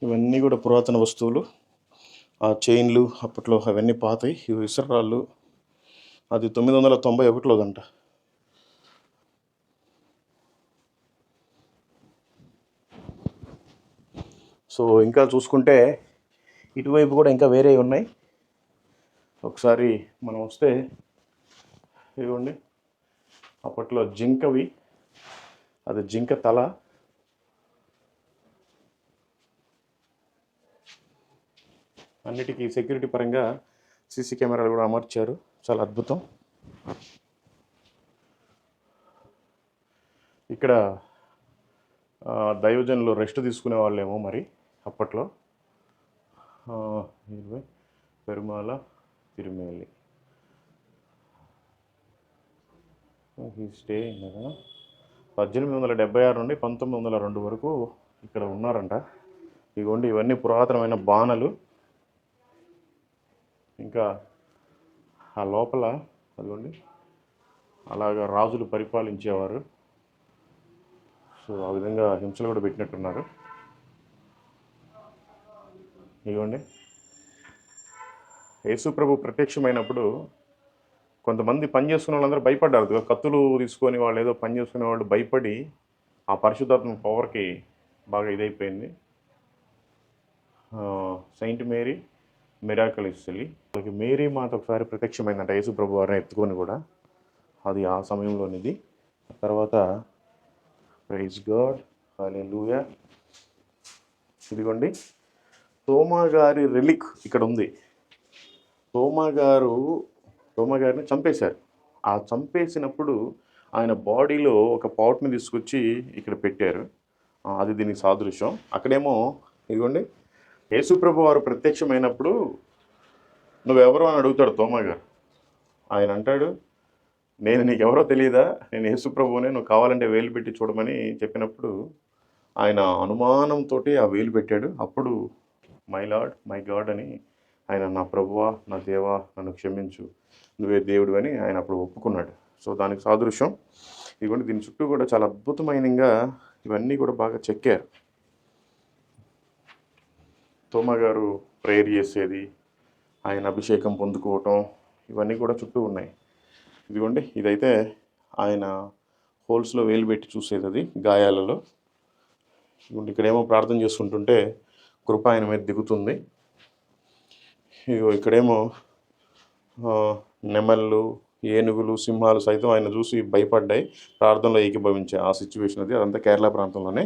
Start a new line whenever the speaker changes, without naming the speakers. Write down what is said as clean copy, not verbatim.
ఇవన్నీ కూడా పురాతన వస్తువులు. ఆ చైన్లు అప్పట్లో అవన్నీ పాతయి. ఇవి విసనరాళ్ళు. అది 991లోదంట. సో ఇంకా చూసుకుంటే ఇటువైపు కూడా ఇంకా వేరే ఉన్నాయి. ఒకసారి మనం వస్తే ఇవ్వండి, అప్పట్లో జింకవి, అది జింక తల. అన్నిటికీ సెక్యూరిటీ పరంగా సీసీ కెమెరాలు కూడా అమర్చారు. చాలా అద్భుతం. ఇక్కడ దైవజనులు రెస్ట్ తీసుకునే వాళ్ళేమో మరి అప్పట్లో. పెరుమాల తిరుమేలి స్టే 1876 నుండి 1902 వరకు ఇక్కడ ఉన్నారంట. ఇదిగోండి, ఇవన్నీ పురాతనమైన బాణలు. ఇంకా ఆ లోపల అదిగోండి, అలాగా రాజులు పరిపాలించేవారు. సో ఆ విధంగా హింసలు కూడా పెట్టినట్టున్నారు. ఇదిగోండి, యేసు ప్రభు ప్రత్యక్షమైనప్పుడు కొంతమంది పని చేసుకునే వాళ్ళందరూ భయపడ్డారు. కత్తులు తీసుకొని వాళ్ళు ఏదో పని చేసుకునే వాళ్ళు భయపడి ఆ పరిశుద్ధాత్మ పవర్కి బాగా ఇదైపోయింది. సెయింట్ మేరీ మిరాకలిస్లీ వాళ్ళకి మేరీ మాత ఒకసారి ప్రత్యక్షమైందంట యేసు ప్రభు వారిని ఎత్తుకొని కూడా. అది ఆ సమయంలోనిది. తర్వాత ప్రైజ్ గాడ్, హల్లెలూయా. ఇదిగోండి, తోమా గారి రెలిక్ ఇక్కడ ఉంది. తోమా గారిని చంపేశారు. ఆ చంపేసినప్పుడు ఆయన బాడీలో ఒక పాట్ని తీసుకొచ్చి ఇక్కడ పెట్టారు. అది దీనికి సాదృశ్యం. అక్కడేమో ఇదిగోండి, యేసుప్రభు వారు ప్రత్యక్షమైనప్పుడు నువ్వెవరో అని అడుగుతాడు తోమా గారు. ఆయన అంటాడు, నేను నీకెవరో తెలియదా, నేను యేసుప్రభునే, నువ్వు కావాలంటే వేలు పెట్టి చూడమని చెప్పినప్పుడు ఆయన అనుమానంతో ఆ వేలు పెట్టాడు. అప్పుడు మై లార్డ్, మై గాడ్ అని ఆయన, నా ప్రభువా, నా దేవా, నన్ను క్షమించు, నువ్వే దేవుడు అని ఆయన అప్పుడు ఒప్పుకున్నాడు. సో దానికి సాదృశ్యం ఇదిగోండి. దీని చుట్టూ కూడా చాలా అద్భుతమైనగా ఇవన్నీ కూడా బాగా చెక్కారు. తోమా గారు ప్రేయర్ చేసేది, ఆయన అభిషేకం పొందుకోవటం, ఇవన్నీ కూడా చుట్టూ ఉన్నాయి. ఇదిగోండి, ఇదైతే ఆయన హోల్స్లో వేలు పెట్టి చూసేది, అది గాయాలలో. ఇదిగోండి, ఇక్కడేమో ప్రార్థన చేసుకుంటుంటే కృప ఆయన మీద దిగుతుంది. ఇక్కడేమో నెమళ్ళు, ఏనుగులు, సింహాలు సైతం ఆయన చూసి భయపడ్డాయి, ప్రార్థనలో ఏకీభవించాయి. ఆ సిచ్యువేషన్ అది, అదంతా కేరళ ప్రాంతంలోనే.